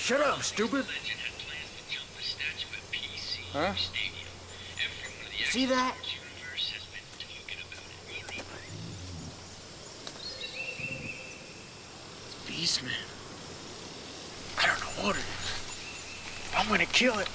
Shut up, stupid. Huh? See that? Beastman. I don't know what it is. I'm gonna kill it.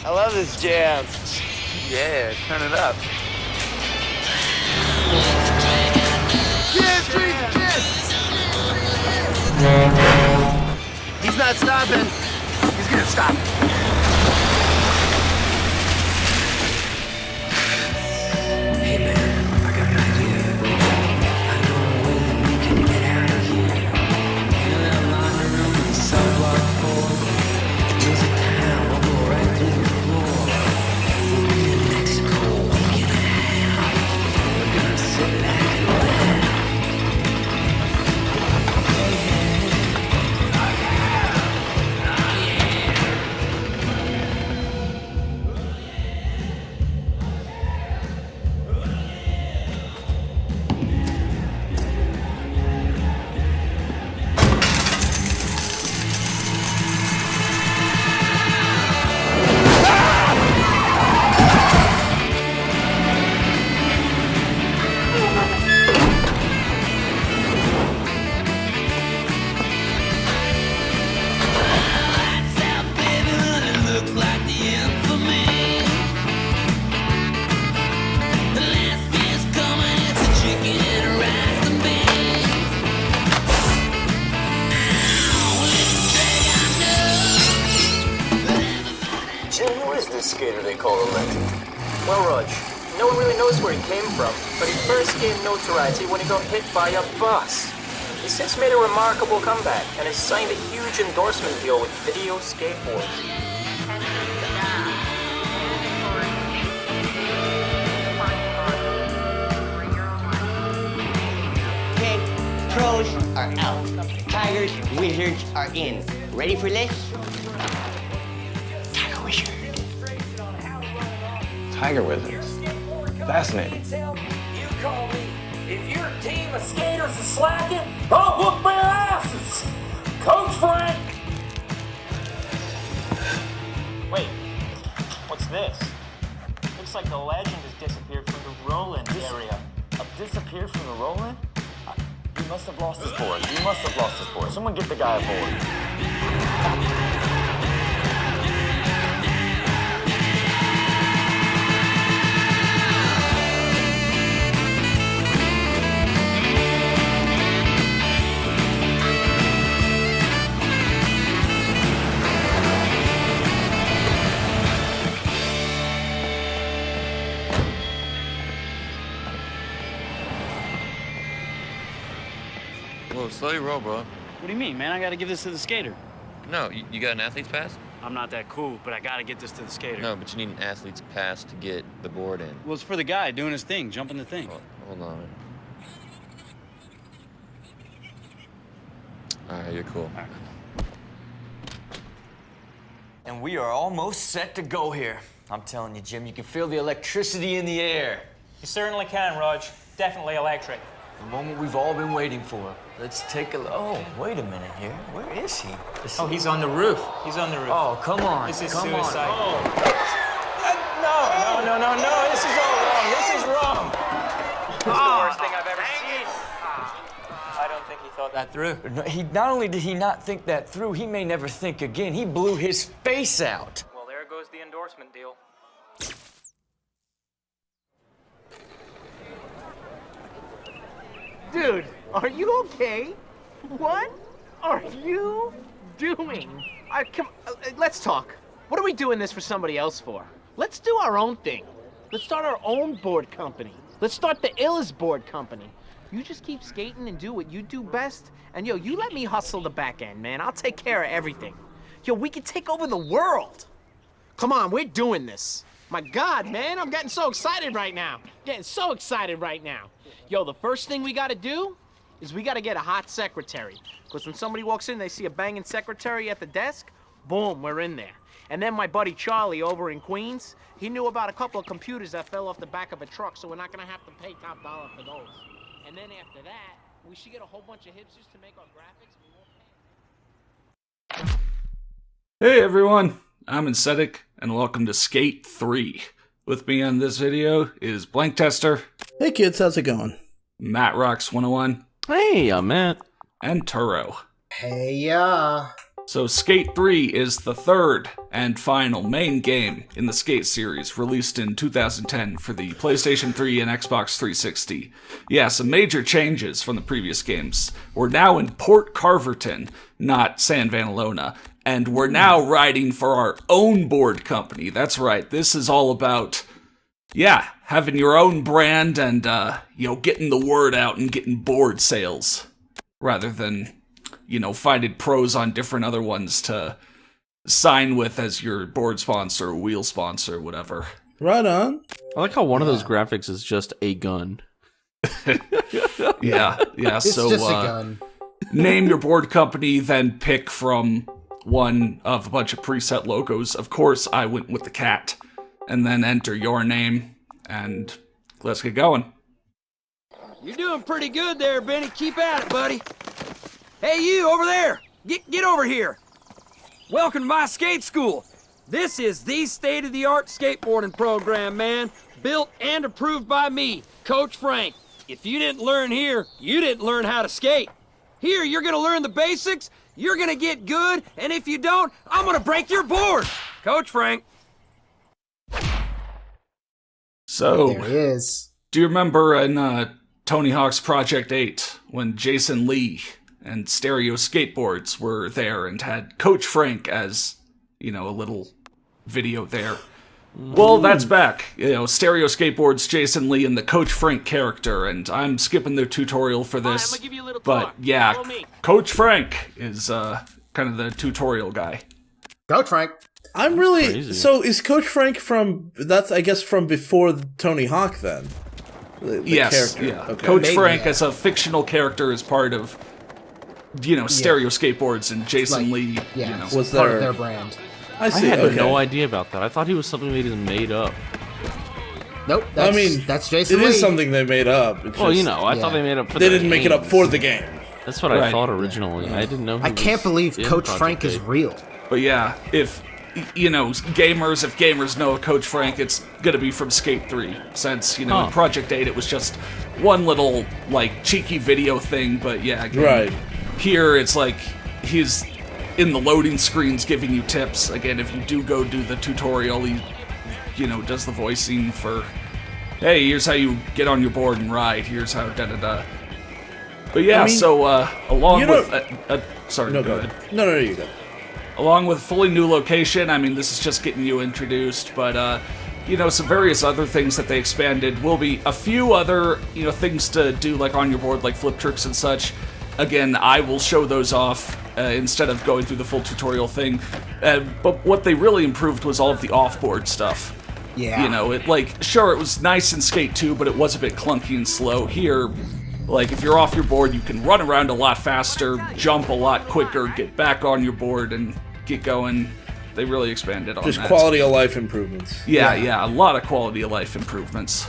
I love this jam. Yeah, turn it up. He's not stopping. He's gonna stop. Hey man, I got an idea. I know a way that we can get out of here. In that locker room in cell block 4, there's a town, we'll go right through the floor. We'll be in Mexico a week and a half. We're gonna sit back and laugh. Skater they call a legend. Well, Rog, no one really knows where he came from, but he first gained notoriety when he got hit by a bus. He's since made a remarkable comeback and has signed a huge endorsement deal with Video Skateboards. Okay, pros are out. Tigers, wizards are in. Ready for this? Tiger Wizard. Tiger Wizards. Fascinating. You call me. If your team of skaters is slacking, I'll whoop their asses. Coach Frank. Wait, what's this? Looks like the legend has disappeared from the Roland area. Disappeared from the Roland? He must have lost his board. He must have lost his board. Someone get the guy a board. Whoa, slow your roll, bro. What do you mean, man? I gotta give this to the skater. No, you got an athlete's pass? I'm not that cool, but I gotta get this to the skater. No, but you need an athlete's pass to get the board in. Well, it's for the guy doing his thing, jumping the thing. Oh, hold on. All right, you're cool. All right, cool. And we are almost set to go here. I'm telling you, Jim, you can feel the electricity in the air. You certainly can, Rog. Definitely electric. The moment we've all been waiting for. Let's take a look. Oh, wait a minute here. Where is he? Oh, he's on the roof. He's on the roof. Oh, come on. This is come suicide. On. No. This is all wrong. This is wrong. This is the worst thing I've ever seen. I don't think he he thought that through. No, not only did he not think that through, he may never think again. He blew his face out. Well, there goes the endorsement deal. Dude, are you okay? What are you doing? Let's talk. What are we doing this for somebody else for? Let's do our own thing. Let's start our own board company. Let's start the illest board company. You just keep skating and do what you do best. And yo, you let me hustle the back end, man. I'll take care of everything. Yo, we can take over the world. Come on, we're doing this. My God, man, I'm getting so excited right now. Getting so excited right now. Yo, the first thing we gotta do is we gotta get a hot secretary. Because when somebody walks in, they see a banging secretary at the desk, boom, we're in there. And then my buddy Charlie over in Queens, he knew about a couple of computers that fell off the back of a truck, so we're not gonna have to pay top dollar for those. And then after that, we should get a whole bunch of hipsters to make our graphics, and we won't pay. Hey everyone, I'm Insetic, and welcome to Skate 3. With me on this video is Blank Tester. Hey kids, how's it going? Matt Rocks 101. Hey, I'm Matt. And Turo. Hey ya. So Skate 3 is the third and final main game in the Skate series, released in 2010 for the PlayStation 3 and Xbox 360. Yeah, some major changes from the previous games. We're now in Port Carverton, not San Vanelona, and we're now riding for our own board company. That's right, this is all about, yeah, having your own brand and, getting the word out and getting board sales, rather than finding pros on different other ones to sign with as your board sponsor, wheel sponsor, whatever. Right on. I like how one of those graphics is just a gun. yeah. It's so just a gun. Name your board company, then pick from one of a bunch of preset logos. Of course, I went with the cat. And then enter your name, and let's get going. You're doing pretty good there, Benny. Keep at it, buddy. Hey, you over there! Get over here! Welcome to my skate school. This is the state-of-the-art skateboarding program, man. Built and approved by me, Coach Frank. If you didn't learn here, you didn't learn how to skate. Here, you're gonna learn the basics, you're gonna get good, and if you don't, I'm gonna break your board! Coach Frank. So, there he is. Do you remember in Tony Hawk's Project 8, when Jason Lee and Stereo Skateboards were there and had Coach Frank as, a little video there? Well, that's back. Stereo Skateboards, Jason Lee, and the Coach Frank character, and I'm skipping the tutorial for this. I'm gonna give you a little but talk. yeah, Follow me. Coach Frank is kind of the tutorial guy. Coach Frank. I'm really... Crazy. So is Coach Frank from... That's, I guess, from before Tony Hawk, then? The Yes, character. yeah. Okay. Coach Maybe, Frank yeah. as a fictional character is part of, Stereo Skateboards and Jason Lee, Yeah, Was part there- of their brand. I I see, had okay. no idea about that. I thought he was something they just made up. Nope, that's, that's Jason It Lee. is something they made up. It's Well, just- I thought they made up for They the didn't make it up games. for the game. That's what I Right. thought originally. I didn't know. I can't believe Coach Frank is real. But yeah, if gamers know Coach Frank, it's gonna be from Skate 3, since, in Project 8 it was just one little, cheeky video thing, but yeah, again, Right. here it's like, he's in the loading screens giving you tips. Again, if you do go do the tutorial, he, does the voicing for, hey, here's how you get on your board and ride, here's how da-da-da. But yeah, along with, sorry, No, go ahead. No, you go. Along with fully new location, this is just getting you introduced, but, some various other things that they expanded will be a few other, things to do, on your board, like flip tricks and such. Again, I will show those off instead of going through the full tutorial thing. But what they really improved was all of the off-board stuff. Yeah. Sure, it was nice in Skate 2, but it was a bit clunky and slow. Here, if you're off your board, you can run around a lot faster, jump a lot quicker, get back on your board, and get going. They really expanded on that. Just quality of life improvements. Yeah, a lot of quality of life improvements.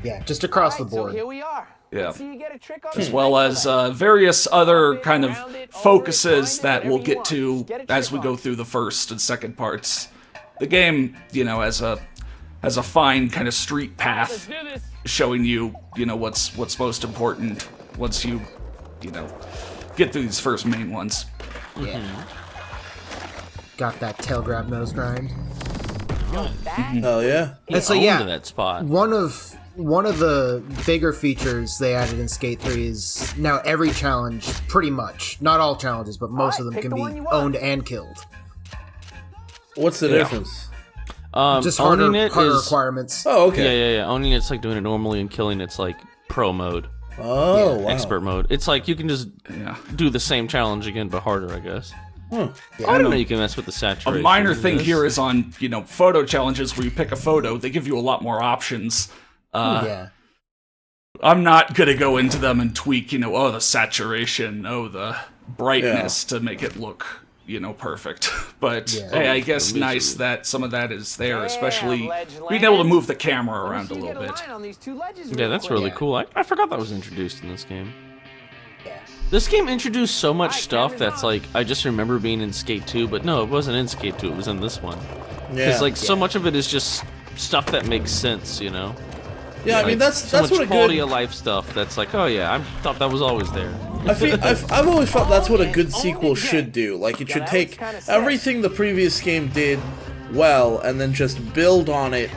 Yeah, just across the board. So here we are. Yeah. So you get a trick on As it. well as various other kind of focuses that we'll get to as we go through the first and second parts. The game, has a fine kind of street path showing you, what's most important once you get through these first main ones. Yeah. Got that tail grab nose grind. Oh yeah. And so yeah, that spot. One of the bigger features they added in Skate 3 is now every challenge, pretty much, not all challenges, but most of them can be owned and killed. What's the difference? Just harder owning it is requirements. Oh, okay. Yeah. Owning it's like doing it normally, and killing it's like pro mode. Oh, wow. Expert mode. It's like you can just do the same challenge again, but harder, I guess. Yeah, I don't know. You can mess with the saturation. A minor thing here is on photo challenges where you pick a photo, they give you a lot more options. Yeah. I'm not gonna go into them and tweak, the saturation, the brightness to make it look, perfect. But hey, I guess nice that some of that is there, especially being able to move the camera around a little bit. Yeah, that's really cool. I forgot that was introduced in this game. This game introduced so much stuff that's like, I just remember being in Skate 2, but no, it wasn't in Skate 2, it was in this one. Because so much of it is just stuff that makes sense, Yeah, like, I mean that's so much what a quality good of life stuff that's like, oh yeah, I thought that was always there. I've always felt that's what a good sequel should do. Like, it should take everything the previous game did well and then just build on it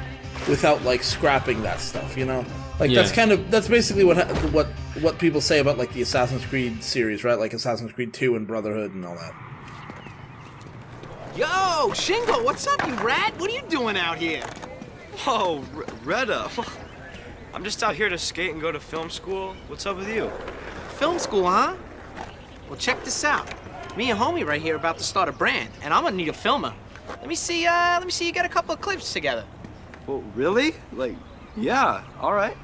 without like scrapping that stuff, Like that's basically what people say about like the Assassin's Creed series, right? Like Assassin's Creed 2 and Brotherhood and all that. Yo, Shingo, what's up, you rat? What are you doing out here? Oh, Retta. I'm just out here to skate and go to film school. What's up with you? Film school, huh? Well, check this out. Me and homie right here about to start a brand, and I'm gonna need a filmer. Let me see you get a couple of clips together. Well, really? Like, yeah, all right.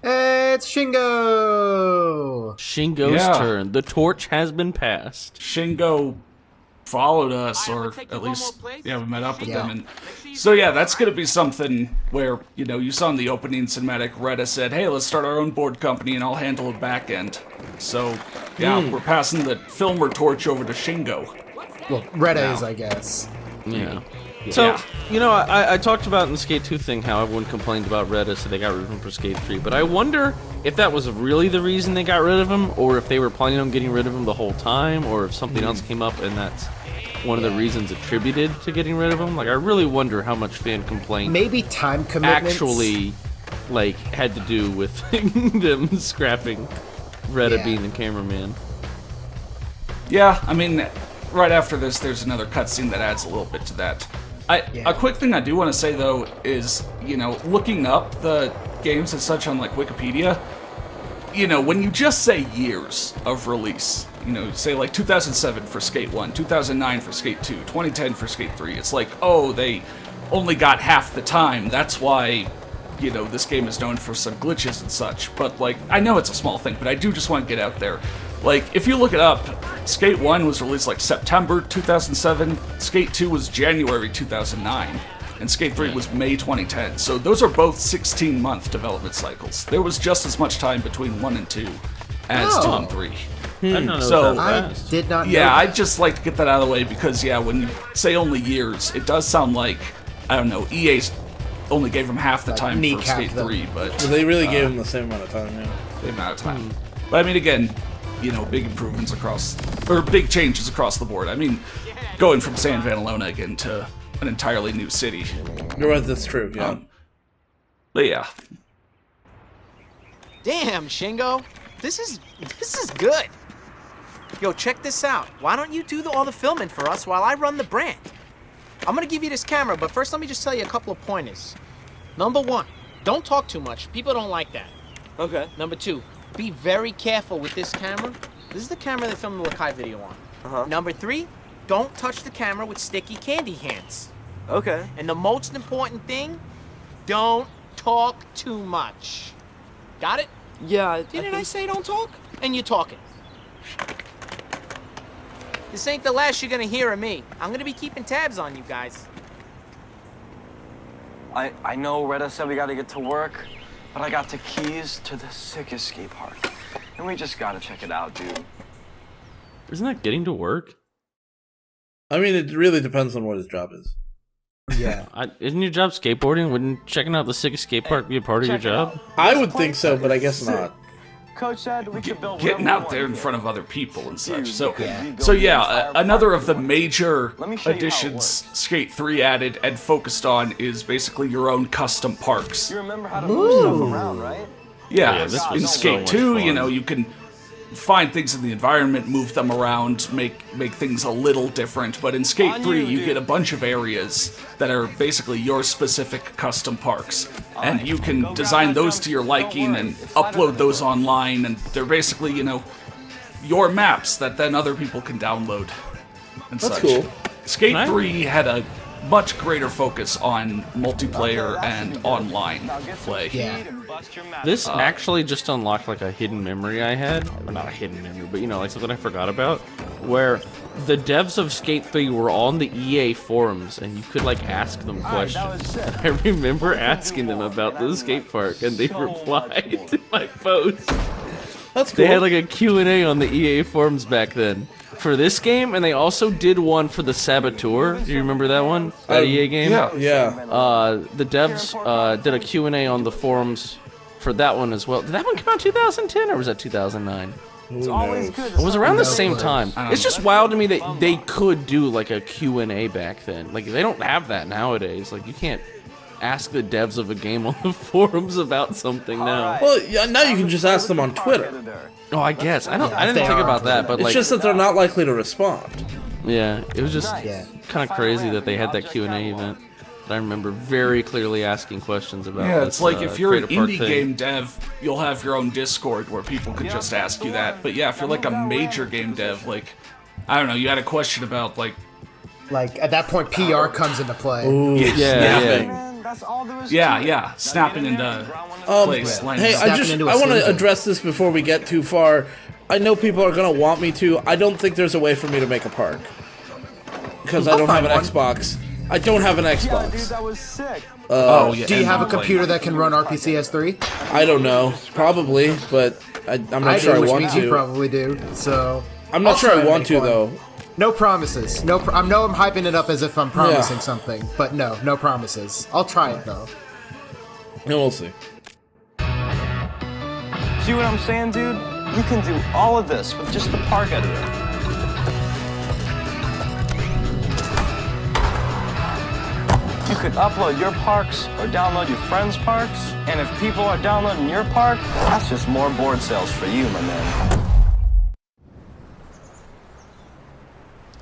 It's Shingo! Shingo's turn. The torch has been passed. Shingo followed us, or at least, we met up with them. And so, that's going to be something where, you saw in the opening cinematic, Retta said, hey, let's start our own board company and I'll handle the back end. So, we're passing the filmer torch over to Shingo. Well, Retta is, I guess. Yeah. So, I talked about in the Skate 2 thing how everyone complained about Retta, so they got rid of him for Skate 3, but I wonder if that was really the reason they got rid of him, or if they were planning on getting rid of him the whole time, or if something else came up and that's one of the reasons attributed to getting rid of him. Like, I really wonder how much fan complaint maybe time commitments actually, had to do with them scrapping Retta being the cameraman. Yeah, I mean, right after this, there's another cutscene that adds a little bit to that. A quick thing I do want to say, though, is, looking up the games and such on, Wikipedia, when you just say years of release, say, 2007 for Skate 1, 2009 for Skate 2, 2010 for Skate 3, it's like, oh, they only got half the time, that's why, this game is known for some glitches and such, but, I know it's a small thing, but I do just want to get out there. If you look it up, Skate 1 was released September 2007, Skate 2 was January 2009, and Skate 3 was May 2010. So those are both 16-month development cycles. There was just as much time between 1 and 2 as 2 and 3. I didn't know So, I did not know yeah, that. I'd just like to get that out of the way because, when you say only years, it does sound like, I don't know, EA only gave them half the time for Skate 3, but... Well, they really gave them the same amount of time, The amount of time. But I mean, again... big improvements big changes across the board. I mean, going from San Vanelona again to an entirely new city. You're right, that's true, yeah. But yeah. Damn, Shingo. This is good. Yo, check this out. Why don't you do all the filming for us while I run the brand? I'm gonna give you this camera, but first let me just tell you a couple of pointers. Number 1, don't talk too much. People don't like that. Okay. Number 2, be very careful with this camera. This is the camera they filmed the Lakai video on. Number 3, don't touch the camera with sticky candy hands. Okay. And the most important thing, don't talk too much. Got it? Yeah. Didn't I say don't talk? And you're talking. This ain't the last you're gonna hear of me. I'm gonna be keeping tabs on you guys. I know Retta said we gotta get to work, but I got the keys to the sickest skate park. And we just gotta check it out, dude. Isn't that getting to work? I mean, it really depends on what his job is. Yeah. Isn't your job skateboarding? Wouldn't checking out the sickest skate park be a part of your job? I would think so, but I guess not. Coach said we could build Getting out there in front of other people and such. So yeah, another of the major additions Skate 3 added and focused on is basically your own custom parks. You remember how to move stuff around, right? Yeah, this in was Skate so 2, much you fun. know, you can find things in the environment, move them around, make things a little different. But in Skate 3, you get a bunch of areas that are basically your specific custom parks. And you can design those to your liking and upload those online, and they're basically, you know, your maps that then other people can download and That's such. cool. Skate 3 had a much greater focus on multiplayer and online play. Yeah. This actually just unlocked like a hidden memory I had, or not a hidden memory, but you know, like something I forgot about, where the devs of Skate 3 were on the EA forums, and you could like ask them questions. And I remember asking them about the skate park, and they replied to my post. That's cool. They had like a Q&A on the EA forums back then for this game, and they also did one for the Saboteur. Do you remember that one? That EA game? Yeah. The devs did a Q&A on the forums for that one as well. Did that one come out 2010 or was that 2009? It's always good. It was around the same time. It's just wild to me that they could do like a Q&A back then. Like they don't have that nowadays. Like you can't ask the devs of a game on the forums about something now. Well, yeah, now you can just ask them on Twitter. Oh, I guess. I didn't think about that, but It's like just that they're not likely to respond. yeah, it was just kind of crazy that they had that Q&A event. I remember very clearly asking questions about. Yeah, this, it's like if you're an Creator Park indie thing. game dev, you'll have your own Discord where people can just ask you that. But yeah, if you're like a major game dev, like, I don't know, you had a question about like... Like, at that point, PR comes into play. Ooh, snapping. Yeah, snapping into place. Hey, I want to address this before we get too far. I know people are going to want me to. I don't think there's a way for me to make a park. Because I don't have an Xbox. I don't have an Xbox. Dude, that was sick. Do you have a computer that can run RPCS3? I don't know. Probably, but I'm not sure I want to. You probably do, so... I'm not sure I want to, though. No promises. I know I'm hyping it up as if I'm promising something, but no promises. I'll try it, though. And we'll see. See what I'm saying, dude? You can do all of this with just the park editor. You could upload your parks or download your friends' parks, and if people are downloading your park, that's just more board sales for you, my man.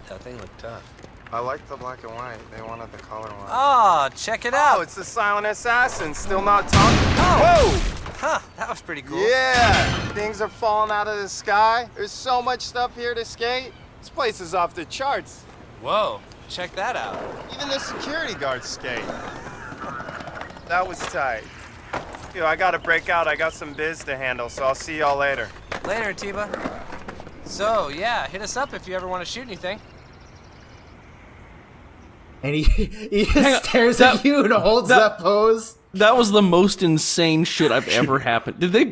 That thing looked tough. I like the black and white. They wanted the color one. Oh, check it out. Oh, it's the Silent Assassin, still not talking. Oh. Whoa! Huh, that was pretty cool. Yeah! Things are falling out of the sky. There's so much stuff here to skate. This place is off the charts. Whoa, check that out. Even the security guards skate. That was tight. Yo, I gotta break out. I got some biz to handle, so I'll see y'all later. Later, Tiba. So, yeah, hit us up if you ever want to shoot anything. And he just stares at you and holds that pose. That was the most insane shit I've ever happened. Did they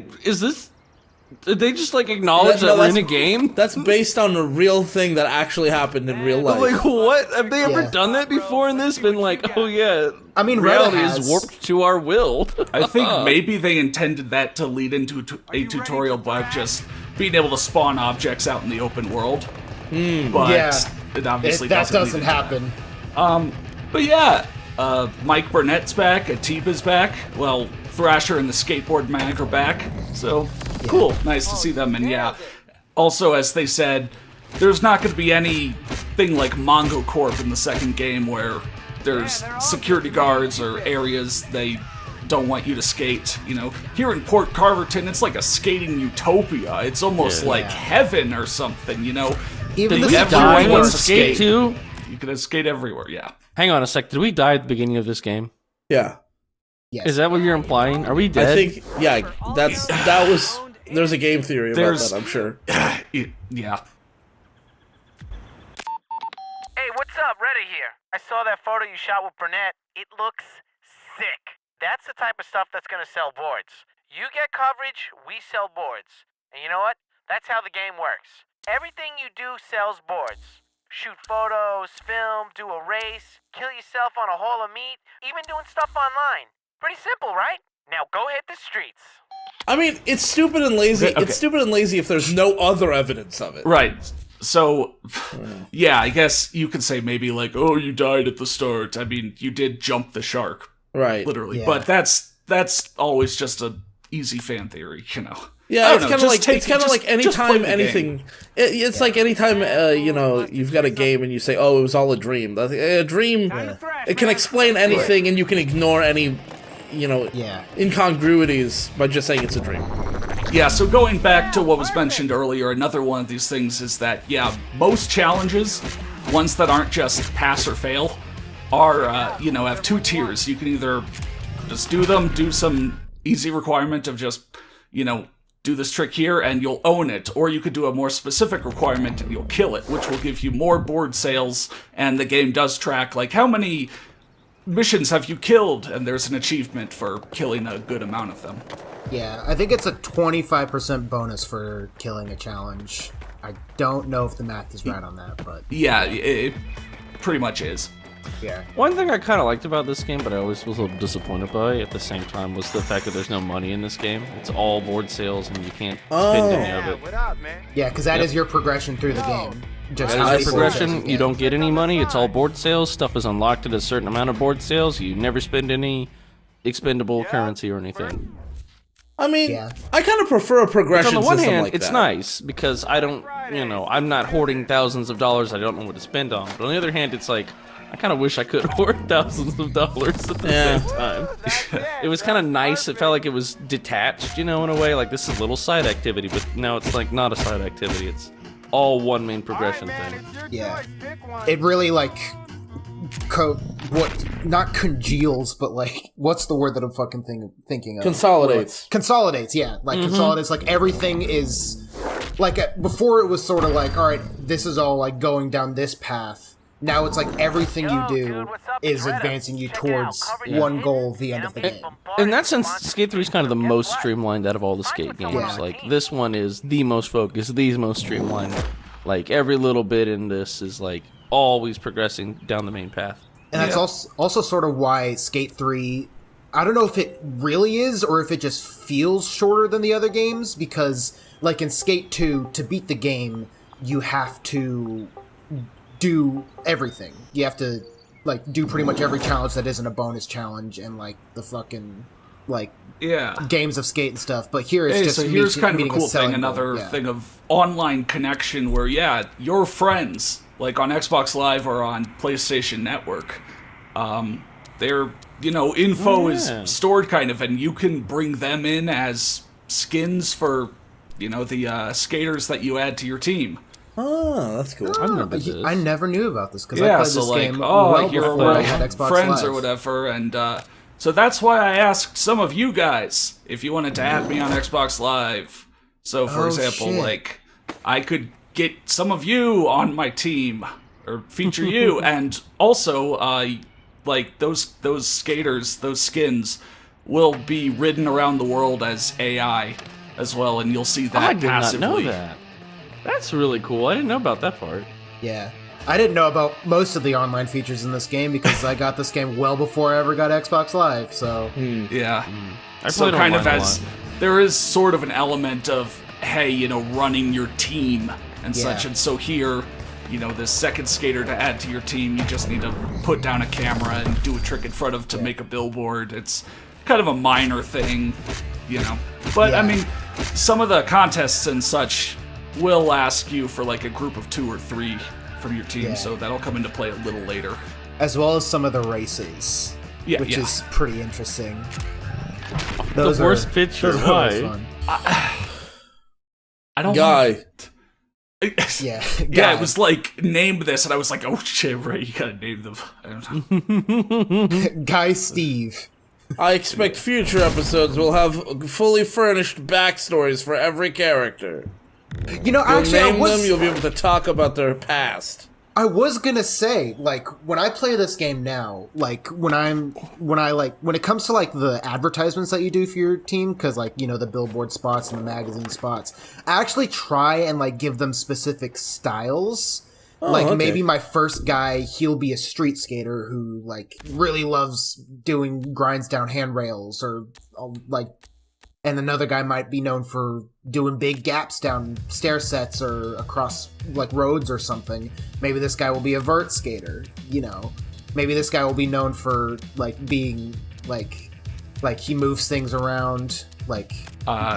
just like acknowledge that we're in a game? That's based on a real thing that actually happened in real life. Like, what? Have they ever done that before in this? Been like, oh yeah, I mean, reality is warped to our will. I think maybe they intended that to lead into a tutorial by just being able to spawn objects out in the open world. But it obviously doesn't happen. But yeah, Mike Burnett's back, Atiba's back. Well, Thrasher and the Skateboard Mag are back. So, cool. Nice to see them. And yeah, also, as they said, there's not going to be anything like Mongo Corp in the second game where there's security guards or areas they don't want you to skate. You know, here in Port Carverton, it's like a skating utopia. It's almost like heaven or something, you know? Even Did we die in Skate 2? You can skate everywhere, yeah. Hang on a sec. Did we die at the beginning of this game? Yeah. Yes. Is that what you're implying? Are we dead? I think, there's a game theory about that, I'm sure. Yeah. Hey, what's up? Reddy here. I saw that photo you shot with Burnett. It looks sick. That's the type of stuff that's gonna sell boards. You get coverage, we sell boards. And you know what? That's how the game works. Everything you do sells boards. Shoot photos, film, do a race, kill yourself on a haul of meat, even doing stuff online. Pretty simple, right? Now go hit the streets. I mean, it's stupid and lazy. Okay. It's stupid and lazy if there's no other evidence of it. Right. So, yeah, I guess you could say maybe like, oh, you died at the start. I mean, you did jump the shark. Right. Literally. Yeah. But that's always just a easy fan theory, you know. Yeah, it's kind of like just play anytime the anything. game. It's like anytime you've got a game and you say, "Oh, it was all a dream." A dream, it can explain anything, and you can ignore any, incongruities by just saying it's a dream. Yeah, so going back to what was mentioned earlier, another one of these things is that, most challenges, ones that aren't just pass or fail, are, have two tiers. You can either just do them, do some easy requirement of just, do this trick here and you'll own it, or you could do a more specific requirement and you'll kill it, which will give you more board sales, and the game does track, like, how many missions have you killed, and there's an achievement for killing a good amount of them. Yeah, I think it's a 25% bonus for killing a challenge. I don't know if the math is right on that, but... Yeah, it pretty much is. Yeah. One thing I kind of liked about this game, but I always was a little disappointed by at the same time, was the fact that there's no money in this game. It's all board sales, and you can't spend any of it. Yeah, because that is your progression through the game. Just That is your progression. You don't get any money. It's all board sales. Stuff is unlocked at a certain amount of board sales. You never spend any expendable currency or anything. I mean, I kind of prefer a progression on the one system hand, like it's that. nice because I don't, I'm not hoarding thousands of dollars I don't know what to spend on. But on the other hand, it's like, I kind of wish I could hoard thousands of dollars at the same time. It was kind of nice. It felt like it was detached, in a way. Like, this is a little side activity, but now it's like not a side activity. It's all one main progression thing. Yeah. It really, like, not congeals, but, like, what's the word that I'm fucking thinking of? Consolidates. Consolidates, yeah. Like, consolidates, like, everything is, like, before it was sort of like, alright, this is all, like, going down this path. Now it's like everything you do is advancing you towards one goal, the end of the game. In that sense, Skate 3 is kind of the most streamlined out of all the Skate games. Yeah. Like, this one is the most focused, the most streamlined. Like, every little bit in this is, like, always progressing down the main path. And that's also sort of why Skate 3, I don't know if it really is or if it just feels shorter than the other games, because, like, in Skate 2, to beat the game, you have to do everything. You have to, like, do pretty much every challenge that isn't a bonus challenge and, like, the fucking, like, games of Skate and stuff. But here it's just so here's kind of a cool thing, goal. another thing of online connection where, your friends, like on Xbox Live or on PlayStation Network, their, info is stored kind of, and you can bring them in as skins for, the skaters that you add to your team. Oh, that's cool. I never knew about this because I played this game well before I had Xbox friends Live. or whatever, and so that's why I asked some of you guys if you wanted to add me on Xbox Live. So, for example, like, I could get some of you on my team or feature you, and also, like, those skaters, those skins will be ridden around the world as AI as well, and you'll see that I did passively. not know that. That's really cool. I didn't know about that part. Yeah. I didn't know about most of the online features in this game because I got this game well before I ever got Xbox Live, so... Yeah. I So played kind of online a as... lot. There is sort of an element of, hey, running your team and such, and so here, this second skater to add to your team, you just need to put down a camera and do a trick in front of to make a billboard. It's kind of a minor thing, But, I mean, some of the contests and such will ask you for, like, a group of 2 or 3 from your team, so that'll come into play a little later. As well as some of the races, which is pretty interesting. The worst picture, why? I don't Guy. Yeah, it was like, name this, and I was like, oh shit, right, you gotta name them. I don't know. Guy Steve. I expect future episodes will have fully furnished backstories for every character. You'll name them, you'll be able to talk about their past. I was gonna say, like, when I play this game now, like, when it comes to, like, the advertisements that you do for your team, because, like, the billboard spots and the magazine spots, I actually try and, like, give them specific styles, Like, okay. maybe my first guy, he'll be a street skater who, like, really loves doing grinds down handrails, or, like, and another guy might be known for doing big gaps down stair sets or across, like, roads or something. Maybe this guy will be a vert skater, you know? Maybe this guy will be known for, like, being, like he moves things around, like,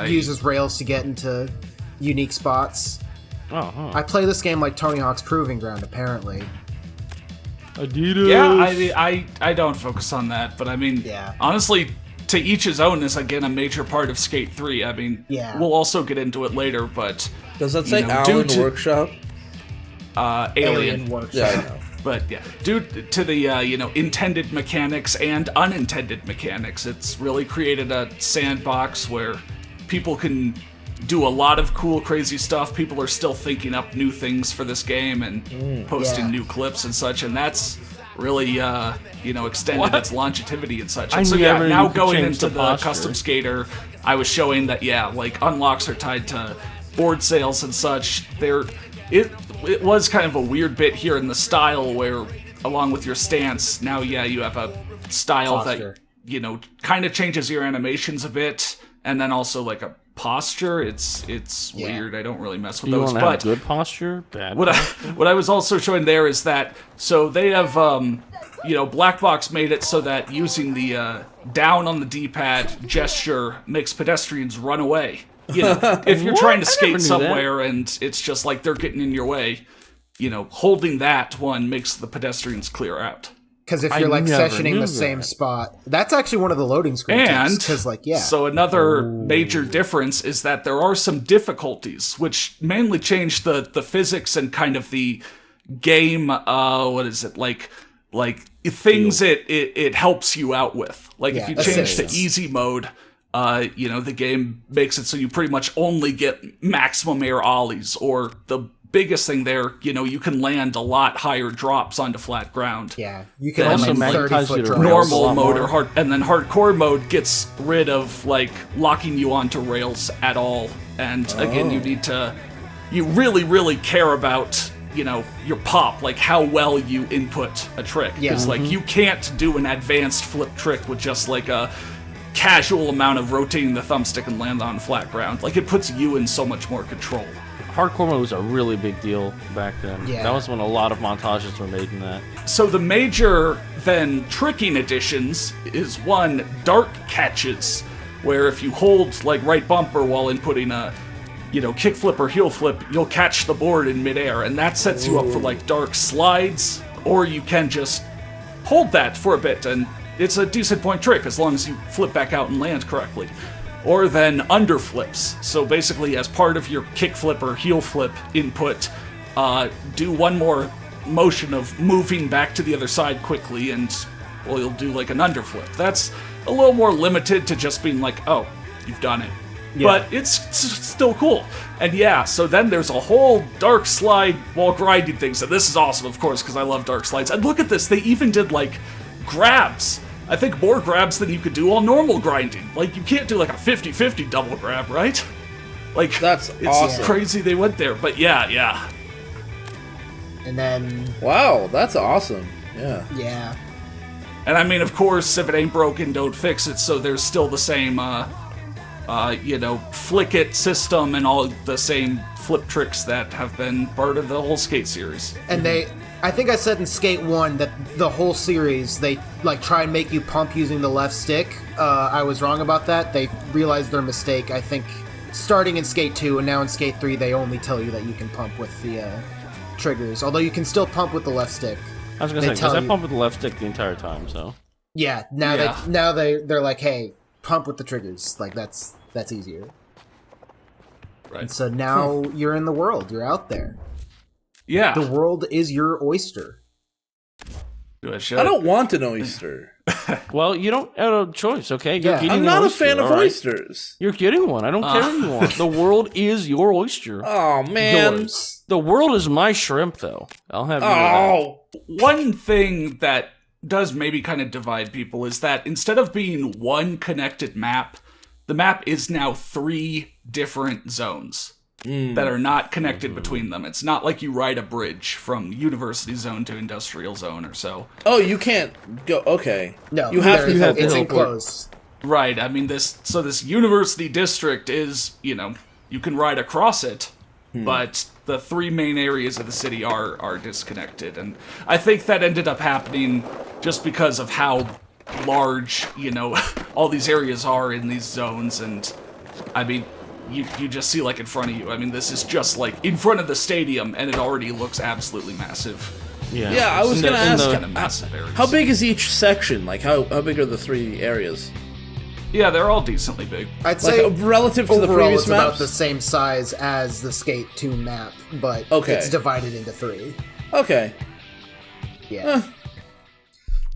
uses rails to get into unique spots. I play this game like Tony Hawk's Proving Ground, apparently. Adidas. Yeah, I don't focus on that, but I mean, honestly, to each his own is, again, a major part of Skate 3. I mean, we'll also get into it later, but... Does that say Allen Workshop? Alien Workshop. Yeah, I know. But yeah, due to the intended mechanics and unintended mechanics, it's really created a sandbox where people can do a lot of cool, crazy stuff. People are still thinking up new things for this game and posting new clips and such, and that's really extended its longevity and such. And so now going into the custom skater, I was showing that like unlocks are tied to board sales and such. It was kind of a weird bit here in the style where, along with your stance, now you have a style that kind of changes your animations a bit, and then also like a posture. It's weird. I don't really mess with those. But have good posture, bad. What I was also showing there is that they have Black Box made it so that using the down on the D-pad gesture makes pedestrians run away. If you're trying to skate somewhere and it's just like they're getting in your way, holding that one makes the pedestrians clear out. Because if you're like sessioning the same spot, that's actually one of the loading screen tips. So another major difference is that there are some difficulties, which mainly change the physics and kind of the game. What is it like things it helps you out with. Like if you change to easy mode, the game makes it so you pretty much only get maximum air ollies, or the biggest thing there, you can land a lot higher drops onto flat ground. Yeah, you can also magnetize you to normal mode or hard, and then hardcore mode gets rid of like locking you onto rails at all. And again, you really, really care about your pop, like how well you input a trick. Because you can't do an advanced flip trick with just like a casual amount of rotating the thumbstick and land on flat ground. Like it puts you in so much more control. Hardcore mode was a really big deal back then. Yeah. That was when a lot of montages were made in that. So the major, then, tricking additions is one, dark catches, where if you hold, like, right bumper while inputting a, kick flip or heel flip, you'll catch the board in midair, and that sets you up for, like, dark slides, or you can just hold that for a bit, and it's a decent point trick as long as you flip back out and land correctly. Or then underflips. So basically, as part of your kick flip or heel flip input, do one more motion of moving back to the other side quickly, and you'll do like an underflip. That's a little more limited to just being like, oh, you've done it. Yeah. But it's still cool. And so then there's a whole dark slide while grinding thing. So this is awesome, of course, because I love dark slides. And look at this, they even did like grabs. I think more grabs than you could do on normal grinding. Like, you can't do like a 50-50 double grab, right? Like, that's awesome. It's crazy they went there, but yeah. And then... Wow, that's awesome. Yeah. Yeah. And I mean, of course, if it ain't broken, don't fix it, so there's still the same, flick it system and all the same flip tricks that have been part of the whole Skate series. And I think I said in Skate 1 that the whole series, they like try and make you pump using the left stick. I was wrong about that. They realized their mistake, I think, starting in Skate 2, and now in Skate 3, they only tell you that you can pump with the triggers, although you can still pump with the left stick. I was going to say, because I pump with the left stick the entire time, so... Yeah, they're like, hey, pump with the triggers. Like, that's easier. Right. And so now you're in the world. You're out there. Yeah. The world is your oyster. I don't want an oyster. Well, you don't have a choice, okay? I'm not a fan of oysters. You're getting one. I don't care what you want. The world is your oyster. Oh, man. Yours. The world is my shrimp, though. I'll have you know that. One thing that does maybe kind of divide people is that instead of being one connected map, the map is now 3 different zones. that are not connected between them. It's not like you ride a bridge from University Zone to Industrial Zone or so. Oh, you can't go. Okay. No, you have to. It's enclosed. Right. I mean, this University District is, you can ride across it, but the three main areas of the city are disconnected, and I think that ended up happening just because of how large, all these areas are in these zones, and I mean, you just see, like, in front of you. I mean, this is just, like, in front of the stadium, and it already looks absolutely massive. Yeah, I was going to ask, how big is each section? Like, how big are the three areas? Yeah, they're all decently big. I'd say relative to the overall previous it's maps? about the same size as the Skate 2 map, but it's divided into 3. Okay. Yeah.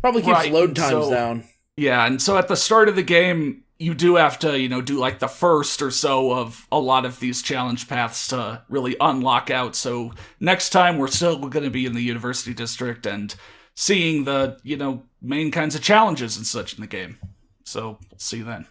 Probably keeps load times down. Yeah, and so at the start of the game, you do have to, do like the first or so of a lot of these challenge paths to really unlock out. So next time we're still going to be in the University District and seeing the, main kinds of challenges and such in the game. So, see you then.